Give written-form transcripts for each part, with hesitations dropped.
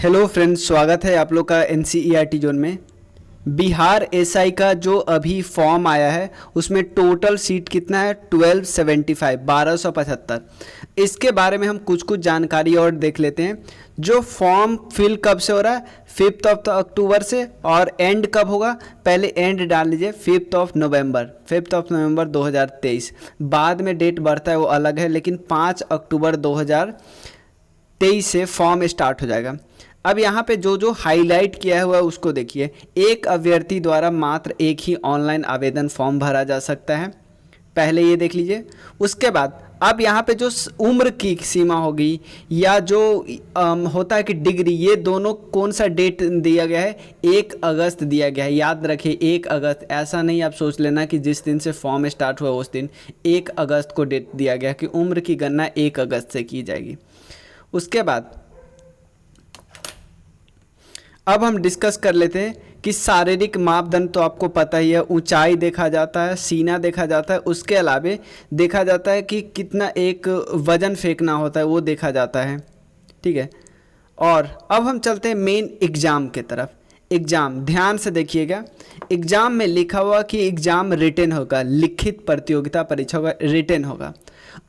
Hello friends, स्वागत है आप लोग का एनसीईआरटी जोन में। बिहार एसआई का जो अभी फॉर्म आया है उसमें टोटल सीट कितना है 1275 इसके बारे में हम कुछ कुछ जानकारी और देख लेते हैं। जो फॉर्म फिल कब से हो रहा है 5 अक्टूबर से, और एंड कब होगा पहले एंड डाल लीजिए 5 नवंबर 2023। बाद में डेट बढ़ता है वो अलग है, लेकिन 5 अक्टूबर 2023 से फॉर्म स्टार्ट हो जाएगा। अब यहाँ पे जो जो हाईलाइट किया हुआ है उसको देखिए। एक अभ्यर्थी द्वारा मात्र एक ही ऑनलाइन आवेदन फॉर्म भरा जा सकता है, पहले ये देख लीजिए। उसके बाद अब यहाँ पे जो उम्र की सीमा होगी या जो होता है कि डिग्री, ये दोनों कौन सा डेट दिया गया है 1 अगस्त दिया गया है। याद रखिए 1 अगस्त, ऐसा नहीं आप सोच लेना कि जिस दिन से फॉर्म स्टार्ट हुआ उस दिन, 1 अगस्त को डेट दिया गया कि उम्र की गणना 1 अगस्त से की जाएगी। उसके बाद अब हम डिस्कस कर लेते हैं कि शारीरिक मापदंड तो आपको पता ही है, ऊंचाई देखा जाता है, सीना देखा जाता है, उसके अलावे देखा जाता है कि कितना एक वजन फेंकना होता है वो देखा जाता है, ठीक है। और अब हम चलते हैं मेन एग्ज़ाम के तरफ। एग्ज़ाम ध्यान से देखिएगा, एग्ज़ाम में लिखा हुआ कि एग्ज़ाम रिटन होगा, लिखित प्रतियोगिता परीक्षा होगा, रिटन होगा।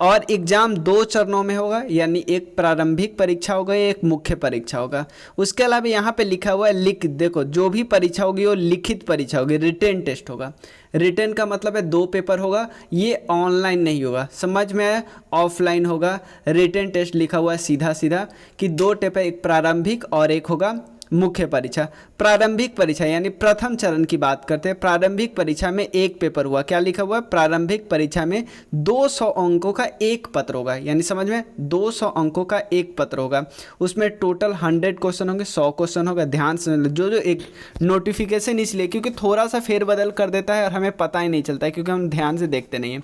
और एग्ज़ाम 2 चरणों में होगा, यानी एक प्रारंभिक परीक्षा होगा, एक मुख्य परीक्षा होगा। उसके अलावा यहाँ पे लिखा हुआ है देखो जो भी परीक्षा होगी वो लिखित परीक्षा होगी, रिटन टेस्ट होगा। रिटन का मतलब है 2 पेपर होगा, ये ऑनलाइन नहीं होगा, समझ में आया, ऑफलाइन होगा। रिटन टेस्ट लिखा हुआ है सीधा सीधा कि 2 पेपर, एक प्रारंभिक और एक होगा मुख्य परीक्षा। प्रारंभिक परीक्षा यानी प्रथम चरण की बात करते हैं। प्रारंभिक परीक्षा में एक पेपर हुआ, क्या लिखा हुआ है, प्रारंभिक परीक्षा में 200 अंकों का एक पत्र होगा, यानी समझ में 200 अंकों का एक पत्र होगा। उसमें टोटल 100 क्वेश्चन होंगे, 100 क्वेश्चन होगा। ध्यान से जो एक नोटिफिकेशन इसलिए क्योंकि थोड़ा सा फेरबदल कर देता है और हमें पता ही नहीं चलता है क्योंकि हम ध्यान से देखते नहीं हैं।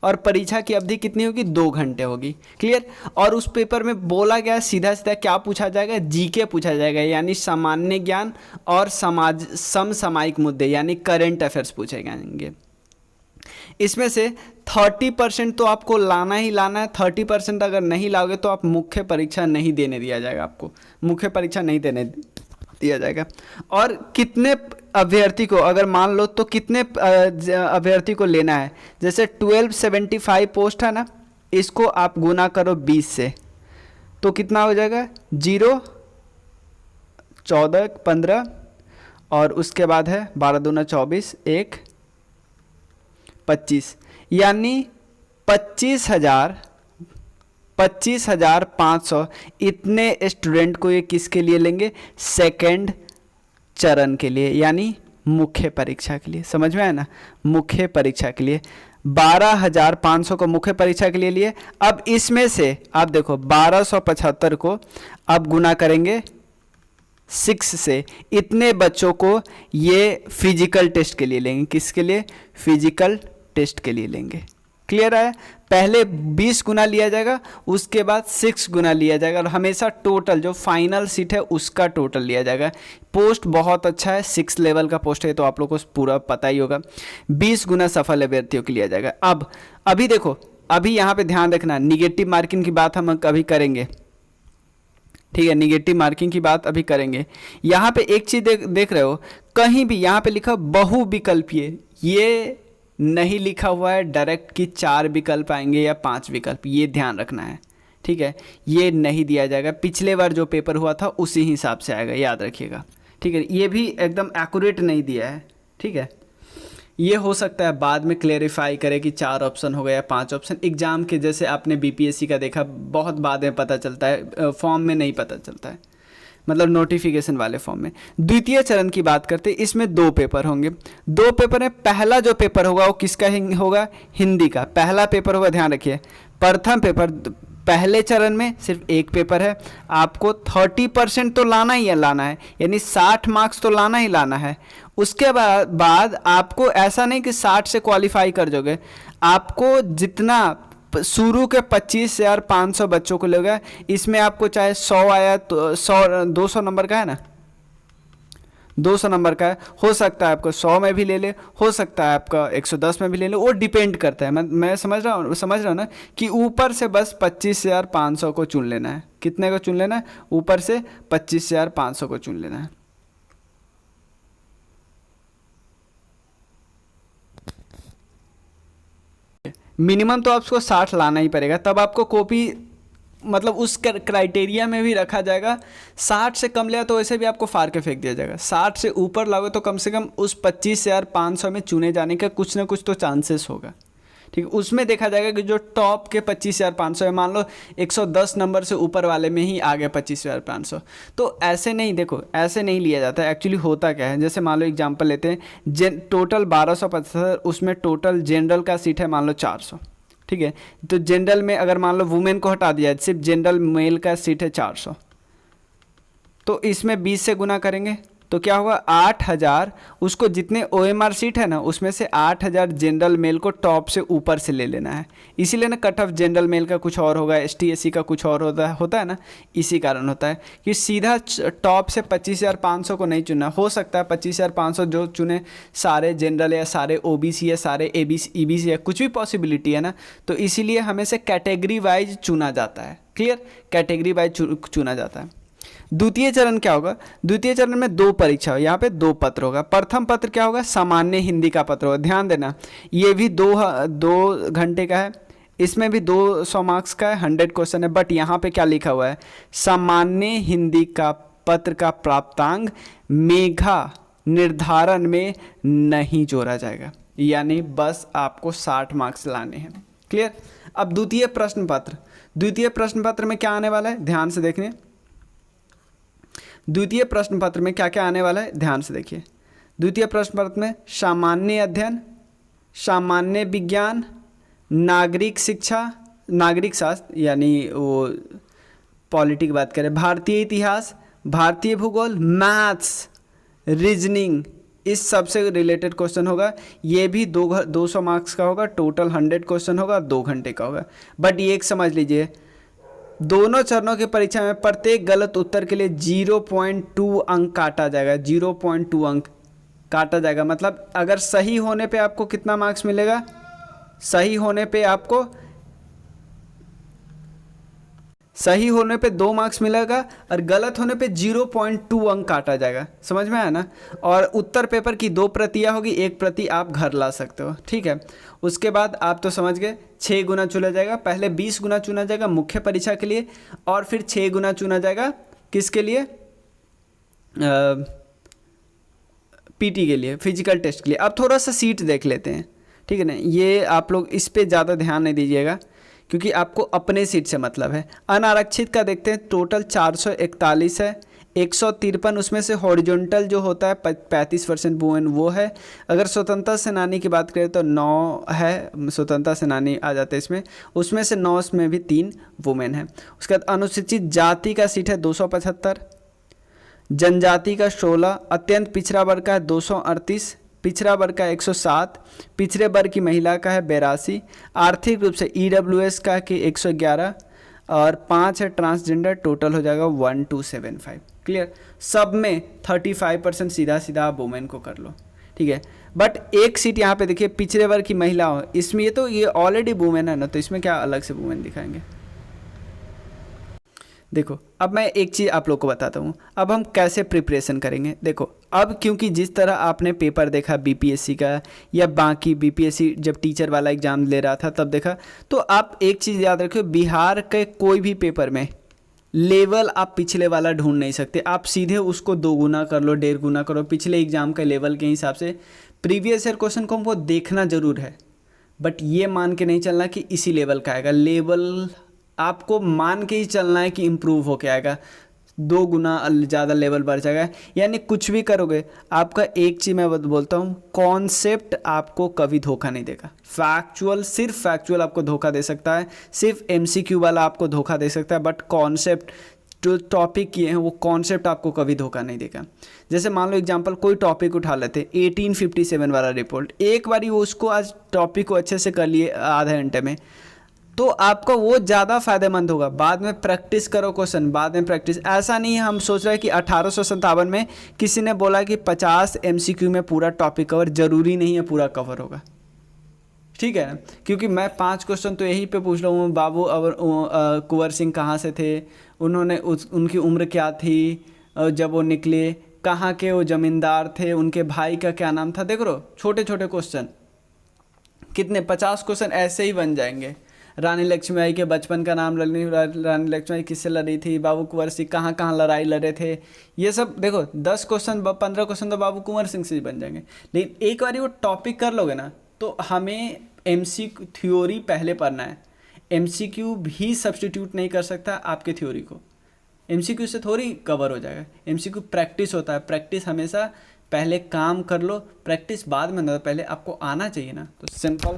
और परीक्षा की अवधि कितनी होगी, 2 घंटे होगी, क्लियर। और उस पेपर में बोला गया सीधा सीधा क्या पूछा जाएगा, जीके पूछा जाएगा, यानी सामान्य ज्ञान और समसामयिक मुद्दे यानी करंट अफेयर्स पूछे जाएंगे। इसमें से 30% तो आपको लाना ही लाना है। 30% अगर नहीं लाओगे तो आप मुख्य परीक्षा नहीं देने दिया जाएगा, आपको मुख्य परीक्षा नहीं देने दिया जाएगा। और कितने अभ्यर्थी को, अगर मान लो तो कितने अभ्यर्थी को लेना है, जैसे 1275 पोस्ट है ना, इसको आप गुना करो 20 से तो कितना हो जाएगा, 0, 14, 15 और उसके बाद है 12 दूना 24, 1, 25, यानी 25,500 इतने स्टूडेंट को ये किसके लिए लेंगे, सेकंड चरण के लिए, यानी मुख्य परीक्षा के लिए। समझ में आया ना, मुख्य परीक्षा के लिए 12,500 को मुख्य परीक्षा के लिए लिए। अब इसमें से आप देखो 1275 को अब गुना करेंगे 6 से, इतने बच्चों को ये फिजिकल टेस्ट के लिए लेंगे। किसके लिए, फिजिकल टेस्ट के लिए लेंगे। क्लियर है, पहले 20 गुना लिया जाएगा, उसके बाद 6 गुना लिया जाएगा और हमेशा टोटल जो फाइनल सीट है उसका टोटल लिया जाएगा। पोस्ट बहुत अच्छा है, 6 लेवल का पोस्ट है तो आप लोगों को पूरा पता ही होगा। 20 गुना सफल अभ्यर्थियों के लिया जाएगा। अब अभी देखो, अभी यहाँ पे ध्यान रखना, निगेटिव मार्किंग की बात हम अभी करेंगे, ठीक है, निगेटिव मार्किंग की बात अभी करेंगे। यहाँ पे एक चीज देख रहे हो, कहीं भी यहाँ पे लिखा बहुविकल्पीय, ये नहीं लिखा हुआ है डायरेक्ट कि 4 विकल्प आएंगे या 5 विकल्प, ये ध्यान रखना है, ठीक है। ये नहीं दिया जाएगा, पिछले बार जो पेपर हुआ था उसी हिसाब से आएगा, याद रखिएगा, ठीक है। ये भी एकदम एक्यूरेट नहीं दिया है, ठीक है। ये हो सकता है बाद में क्लेरिफाई करे कि 4 ऑप्शन हो गया या 5 ऑप्शन। एग्जाम के जैसे आपने बीपीएससी का देखा, बहुत बाद में पता चलता है, फॉर्म में नहीं पता चलता है, मतलब नोटिफिकेशन वाले फॉर्म में। द्वितीय चरण की बात करते हैं, इसमें 2 पेपर होंगे। 2 पेपर में पहला जो पेपर होगा वो किसका होगा, हिंदी का पहला पेपर होगा। ध्यान रखिए, प्रथम पेपर पहले चरण में सिर्फ 1 पेपर है, आपको 30% तो लाना ही है, लाना है, यानी 60 मार्क्स तो लाना ही लाना है। उसके बाद आपको ऐसा नहीं कि 60 से क्वालिफाई कर जाओगे, आपको जितना शुरू के 25,500 बच्चों को लेगा, इसमें आपको चाहे 100 आया तो 100 200 नंबर का है ना, 200 नंबर का है, हो सकता है आपको 100 में भी ले ले, हो सकता है आपका 110 में भी ले ले, वो डिपेंड करता है। मैं समझ रहा हूँ ना कि ऊपर से बस 25,500 को चुन लेना है। कितने को चुन लेना है? ऊपर से 25,500 को चुन लेना है। मिनिमम तो आपको 60 लाना ही पड़ेगा, तब आपको कॉपी मतलब उस क्राइटेरिया में भी रखा जाएगा। 60 से कम लिया तो वैसे भी आपको फाड़ के फेंक दिया जाएगा। 60 से ऊपर लाओगे तो कम से कम उस 25,500 में चुने जाने का कुछ ना कुछ तो चांसेस होगा, ठीक है। उसमें देखा जाएगा कि जो टॉप के 25,500 है, मान लो 110 नंबर से ऊपर वाले में ही आ गया 25,500, तो ऐसे नहीं, देखो ऐसे नहीं लिया जाता। एक्चुअली होता क्या है, जैसे मान लो एग्जांपल लेते हैं, टोटल 1275, उसमें टोटल जनरल का सीट है मान लो 400, ठीक है। तो जनरल में अगर मान लो वुमेन को हटा दिया, सिर्फ जनरल मेल का सीट है 400, तो इसमें 20 से गुना करेंगे तो क्या होगा, 8,000। उसको जितने OMR सीट है ना, उसमें से 8,000 जनरल मेल को टॉप से ऊपर से ले लेना है। इसीलिए ना कट ऑफ जनरल मेल का कुछ और होगा, ST SC का कुछ और होता है ना, इसी कारण होता है कि सीधा टॉप से 25,500 को नहीं चुनना। हो सकता है 25,500 जो चुने सारे जनरल या सारे OBC या सारे EBC या कुछ भी पॉसिबिलिटी है ना, तो इसीलिए हमें से कैटेगरी वाइज चुना जाता है। क्लियर, कैटेगरी वाइज चुना जाता है। द्वितीय चरण क्या होगा, द्वितीय चरण में 2 परीक्षा हो, यहाँ पे 2 पत्र होगा। प्रथम पत्र क्या होगा, सामान्य हिंदी का पत्र होगा। ध्यान देना, ये भी 2 घंटे का है, इसमें भी 200 मार्क्स का है, 100 क्वेश्चन है। बट यहाँ पे क्या लिखा हुआ है, सामान्य हिंदी का पत्र का प्राप्तांक मेघा निर्धारण में नहीं जोड़ा जाएगा, यानी बस आपको 60 मार्क्स लाने हैं। क्लियर। अब द्वितीय प्रश्न पत्र, द्वितीय प्रश्न पत्र में क्या आने वाला है, ध्यान से देखने। द्वितीय प्रश्न पत्र में क्या क्या आने वाला है, ध्यान से देखिए। द्वितीय प्रश्न पत्र में सामान्य अध्ययन, सामान्य विज्ञान, नागरिक शिक्षा, नागरिक शास्त्र यानी वो पॉलिटी की बात करें, भारतीय इतिहास, भारतीय भूगोल, मैथ्स, रीजनिंग, इस सब से रिलेटेड क्वेश्चन होगा। ये भी 200 मार्क्स का होगा, टोटल 100 क्वेश्चन होगा, 2 घंटे का होगा। बट ये एक समझ लीजिए, दोनों चरणों की परीक्षा में प्रत्येक गलत उत्तर के लिए 0.2 अंक काटा जाएगा। 0.2 अंक काटा जाएगा, मतलब अगर सही होने पे आपको कितना मार्क्स मिलेगा, सही होने पे आपको 2 मार्क्स मिलेगा और गलत होने पे 0.2 अंक काटा जाएगा। समझ में आया ना। और उत्तर पेपर की 2 प्रतियाँ होगी, 1 प्रति आप घर ला सकते हो, ठीक है। उसके बाद आप तो समझ गए 6 गुना चुना जाएगा, पहले 20 गुना चुना जाएगा मुख्य परीक्षा के लिए, और फिर 6 गुना चुना जाएगा किसके लिए, PT के लिए, फिजिकल टेस्ट के लिए। अब थोड़ा सा सीट देख लेते हैं, ठीक है ना। ये आप लोग इस पर ज़्यादा ध्यान नहीं दीजिएगा क्योंकि आपको अपने सीट से मतलब है। अनारक्षित का देखते हैं, टोटल 441 है, 153 उसमें से हॉरिजॉन्टल जो होता है 35% वुमेन वो है। अगर स्वतंत्रता सेनानी की बात करें तो 9 है, स्वतंत्रता सेनानी आ जाते हैं इसमें, उसमें से 9 में भी 3 वुमेन है। उसके बाद अनुसूचित जाति का सीट है 275, जनजाति का 16, अत्यंत पिछड़ा वर्ग का है 238, पिछड़ा वर्ग का 107, पिछड़े वर्ग की महिला का है 82, आर्थिक रूप से EWS का कि 111 और 5 है ट्रांसजेंडर, टोटल हो जाएगा 1275। क्लियर। सब में 35% सीधा सीधा आप वुमेन को कर लो, ठीक है। बट एक सीट यहाँ पे देखिए पिछड़े वर्ग की महिला हो, इसमें ये ऑलरेडी वुमेन है ना, तो इसमें क्या अलग से वुमेन दिखाएंगे। देखो अब मैं एक चीज़ आप लोग को बताता हूँ, अब हम कैसे प्रिपरेशन करेंगे। देखो अब क्योंकि जिस तरह आपने पेपर देखा BPSC का या बाकी BPSC जब टीचर वाला एग्ज़ाम ले रहा था तब देखा, तो आप एक चीज़ याद रखिए, बिहार के कोई भी पेपर में लेवल आप पिछले वाला ढूंढ नहीं सकते। आप सीधे उसको 2 गुना कर लो, 1.5 गुना करो, पिछले एग्ज़ाम के लेवल के हिसाब से प्रीवियस ईयर क्वेश्चन को हमको देखना ज़रूर है, बट ये मान के नहीं चलना कि इसी लेवल का आएगा। लेवल आपको मान के ही चलना है कि इम्प्रूव होके आएगा, 2 गुना ज़्यादा लेवल बढ़ जाएगा। यानी कुछ भी करोगे, आपका एक चीज़ मैं बोलता हूँ, कॉन्सेप्ट आपको कभी धोखा नहीं देगा। फैक्चुअल, सिर्फ फैक्चुअल आपको धोखा दे सकता है, सिर्फ MCQ वाला आपको धोखा दे सकता है, बट कॉन्सेप्ट जो टॉपिक किए हैं वो कॉन्सेप्ट आपको कभी धोखा नहीं देगा। जैसे मान लो एग्जांपल कोई टॉपिक उठा लेते, 1857 वाला रिपोर्ट, एक बारी वो उसको आज टॉपिक को अच्छे से कर लिए आधे घंटे में, तो आपका वो ज़्यादा फायदेमंद होगा। बाद में प्रैक्टिस करो क्वेश्चन, बाद में प्रैक्टिस। ऐसा नहीं है हम सोच रहे हैं कि 1857 में किसी ने बोला कि 50 MCQ में पूरा टॉपिक कवर, ज़रूरी नहीं है पूरा कवर होगा, ठीक है ना। क्योंकि मैं 5 क्वेश्चन तो यहीं पे पूछ रहा हूँ, बाबू कुंवर सिंह कहाँ से थे, उन्होंने उनकी उम्र क्या थी जब वो निकले, कहाँ के वो ज़मींदार थे, उनके भाई का क्या नाम था। देख लो छोटे छोटे क्वेश्चन कितने 50 क्वेश्चन ऐसे ही बन जाएंगे। रानी लक्ष्मीबाई के बचपन का नाम, रानी लक्ष्मीबाई किससे लड़ी थी, बाबू कुंवर सिंह कहाँ कहाँ लड़ाई लड़े थे, ये सब देखो 10 क्वेश्चन 15 क्वेश्चन तो बाबू कुंवर सिंह से ही बन जाएंगे। लेकिन एक बार वो टॉपिक कर लोगे ना तो हमें MCQ थ्योरी पहले पढ़ना है। MCQ भी सब्सटीट्यूट नहीं कर सकता आपके थ्योरी को, MCQ से थोड़ी कवर हो जाएगा। MCQ प्रैक्टिस होता है, प्रैक्टिस हमेशा पहले काम कर लो, प्रैक्टिस बाद में ना, पहले आपको आना चाहिए ना। तो सिंपल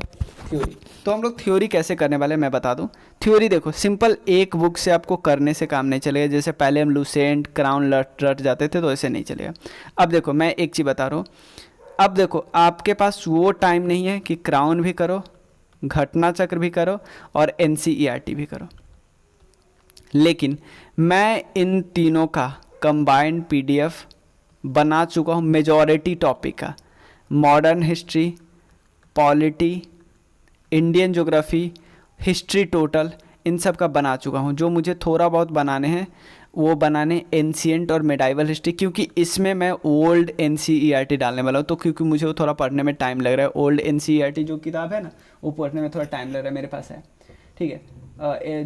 थ्योरी, तो हम लोग थ्योरी कैसे करने वाले मैं बता दूं। थ्योरी देखो सिंपल, एक बुक से आपको करने से काम नहीं चलेगा। जैसे पहले हम लूसेंट क्राउन रट जाते थे तो ऐसे नहीं चलेगा। अब देखो मैं एक चीज़ बता रहा हूँ, अब देखो आपके पास वो टाइम नहीं है कि क्राउन भी करो, घटना चक्र भी करो और NCERT भी करो। लेकिन मैं इन तीनों का कंबाइंड PDF बना चुका हूँ मेजॉरिटी टॉपिक का, modern history, polity, Indian geography, history total, इन सब का बना चुका हूँ। जो मुझे थोड़ा बहुत बनाने हैं वो बनाने एंशिएंट और मेडाइवल हिस्ट्री, क्योंकि इसमें मैं ओल्ड NCERT डालने वाला हूँ। तो क्योंकि मुझे वो थोड़ा पढ़ने में टाइम लग रहा है, ओल्ड NCERT जो किताब है ना वो पढ़ने में थोड़ा टाइम लग रहा है, मेरे पास है, ठीक है।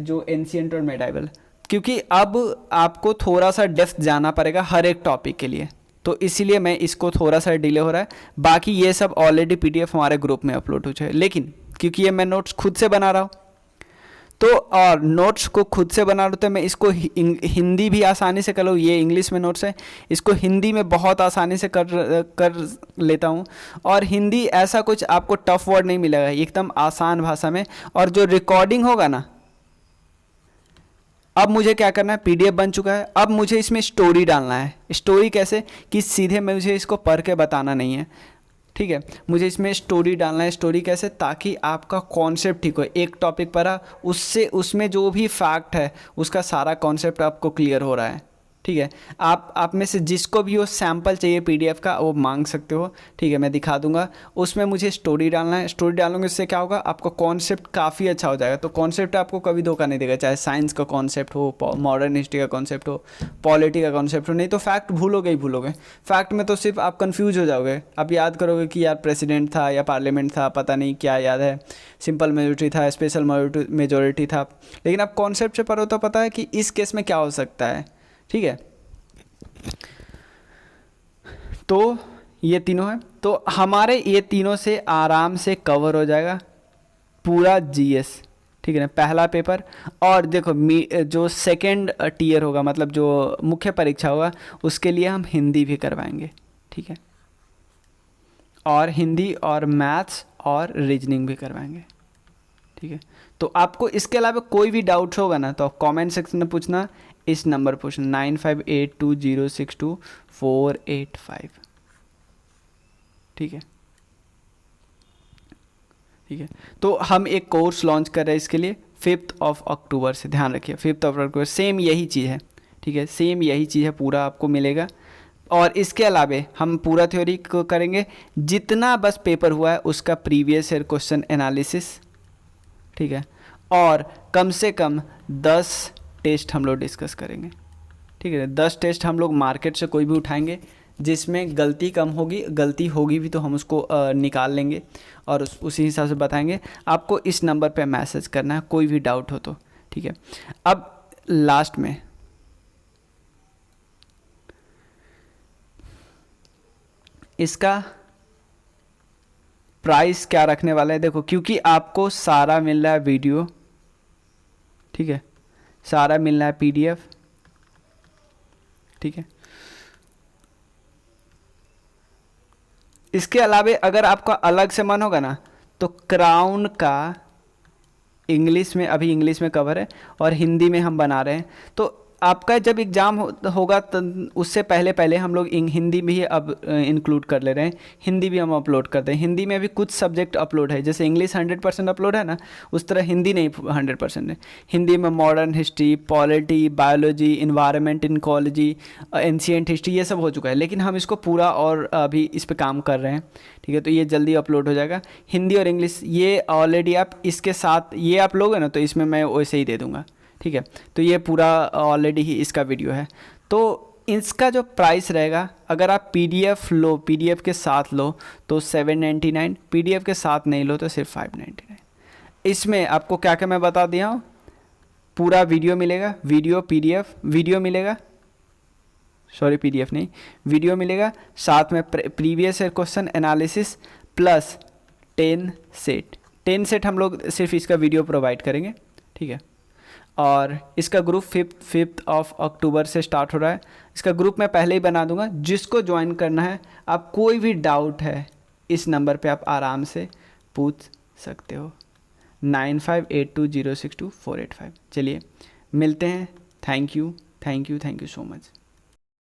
जो एंशिएंट और मेडाइवल, क्योंकि अब आपको थोड़ा सा डेप्थ जाना पड़ेगा हर एक टॉपिक के लिए, तो इसीलिए मैं इसको थोड़ा सा डिले हो रहा है। बाकी ये सब ऑलरेडी PDF हमारे ग्रुप में अपलोड हो जाए। लेकिन क्योंकि ये मैं नोट्स खुद से बना रहा हूँ, तो और नोट्स को खुद से बना रहा हूँ तो मैं इसको हिंदी भी आसानी से कर लूँ। ये इंग्लिश में नोट्स है, इसको हिंदी में बहुत आसानी से कर लेता हूँ। और हिंदी ऐसा कुछ आपको टफ वर्ड नहीं मिलेगा, एकदम आसान भाषा में। और जो रिकॉर्डिंग होगा ना, अब मुझे क्या करना है, PDF बन चुका है, अब मुझे इसमें स्टोरी डालना है। स्टोरी कैसे कि सीधे मुझे इसको पढ़ के बताना नहीं है, ठीक है, मुझे इसमें स्टोरी डालना है। स्टोरी कैसे, ताकि आपका कॉन्सेप्ट ठीक हो। एक टॉपिक पढ़ा, उससे उसमें जो भी फैक्ट है उसका सारा कॉन्सेप्ट आपको क्लियर हो रहा है, ठीक है। आप में से जिसको भी वो सैम्पल चाहिए PDF का वो मांग सकते हो, ठीक है, मैं दिखा दूंगा। उसमें मुझे स्टोरी डालना है, स्टोरी डालूंगे इससे क्या होगा, आपका कॉन्सेप्ट काफ़ी अच्छा हो जाएगा। तो कॉन्सेप्ट आपको कभी धोखा नहीं देगा, चाहे साइंस का कॉन्सेप्ट हो, मॉडर्न हिस्ट्री का कॉन्सेप्ट हो, पॉलिटी का कॉन्सेप्ट हो। नहीं तो फैक्ट भूलोगे ही भूलोगे। फैक्ट में तो सिर्फ आप कन्फ्यूज हो जाओगे, आप याद करोगे कि यार प्रेसिडेंट था या पार्लियामेंट था, पता नहीं क्या याद है, सिंपल मेजोरिटी था, स्पेशल मेजोरिटी था। लेकिन आप कॉन्सेप्ट से पढ़ो तो पता है कि इस केस में क्या हो सकता है, ठीक है। तो ये तीनों है, तो हमारे ये तीनों से आराम से कवर हो जाएगा पूरा GS, ठीक है ना, पहला पेपर। और देखो जो सेकंड टीयर होगा, मतलब जो मुख्य परीक्षा होगा, उसके लिए हम हिंदी भी करवाएंगे, ठीक है, और हिंदी और मैथ्स और रीजनिंग भी करवाएंगे, ठीक है। तो आपको इसके अलावा कोई भी डाउट होगा ना तो आप कमेंट सेक्शन में पूछना, इस नंबर पूछना 9582062485, ठीक है, ठीक है। तो हम एक कोर्स लॉन्च कर रहे हैं इसके लिए 5 अक्टूबर से, ध्यान रखिए 5 अक्टूबर, सेम यही चीज़ है, ठीक है, सेम यही चीज़ है, पूरा आपको मिलेगा। और इसके अलावा हम पूरा थ्योरी को करेंगे, जितना बस पेपर हुआ है उसका प्रीवियस ईयर क्वेश्चन एनालिसिस, ठीक है, और कम से कम 10 टेस्ट हम लोग डिस्कस करेंगे, ठीक है। 10 टेस्ट हम लोग मार्केट से कोई भी उठाएंगे जिसमें गलती कम होगी, गलती होगी भी तो हम उसको निकाल लेंगे और उसी हिसाब से बताएंगे। आपको इस नंबर पे मैसेज करना है कोई भी डाउट हो तो, ठीक है। अब लास्ट में इसका प्राइस क्या रखने वाला है, देखो, क्योंकि आपको सारा मिल रहा है वीडियो, ठीक है, सारा मिल रहा है PDF, ठीक है। इसके अलावा अगर आपका अलग से मन होगा ना तो क्राउन का इंग्लिश में, अभी इंग्लिश में कवर है और हिंदी में हम बना रहे हैं, तो आपका जब एग्ज़ाम होगा तो उससे पहले पहले हम लोग हिंदी भी अब इंक्लूड कर ले रहे हैं, हिंदी भी हम अपलोड करते हैं। हिंदी में भी कुछ सब्जेक्ट अपलोड है, जैसे इंग्लिश 100% अपलोड है ना, उस तरह हिंदी नहीं 100% है। हिंदी में modern history, polity, biology, environment, ecology, ancient history, ये सब हो चुका है, लेकिन हम इसको पूरा और अभी इस पर काम कर रहे हैं, ठीक है। तो ये जल्दी अपलोड हो जाएगा। हिंदी और इंग्लिश ये ऑलरेडी आप इसके साथ ये आप लोगे ना, तो इसमें मैं वैसे ही दे दूँगा, ठीक है। तो ये पूरा ऑलरेडी ही इसका वीडियो है। तो इसका जो प्राइस रहेगा, अगर आप पीडीएफ लो, पीडीएफ के साथ लो तो 799, पीडीएफ के साथ नहीं लो तो सिर्फ 599। इसमें आपको क्या क्या मैं बता दिया हूँ, पूरा वीडियो मिलेगा, वीडियो पीडीएफ, वीडियो मिलेगा, सॉरी पीडीएफ नहीं, वीडियो मिलेगा, साथ में previous year question analysis plus 10 set हम लोग सिर्फ इसका वीडियो प्रोवाइड करेंगे, ठीक है। और इसका ग्रुप 5 अक्टूबर से स्टार्ट हो रहा है। इसका ग्रुप मैं पहले ही बना दूंगा, जिसको ज्वाइन करना है, आप कोई भी डाउट है इस नंबर पे आप आराम से पूछ सकते हो, 9582062485। चलिए मिलते हैं। Thank you so much.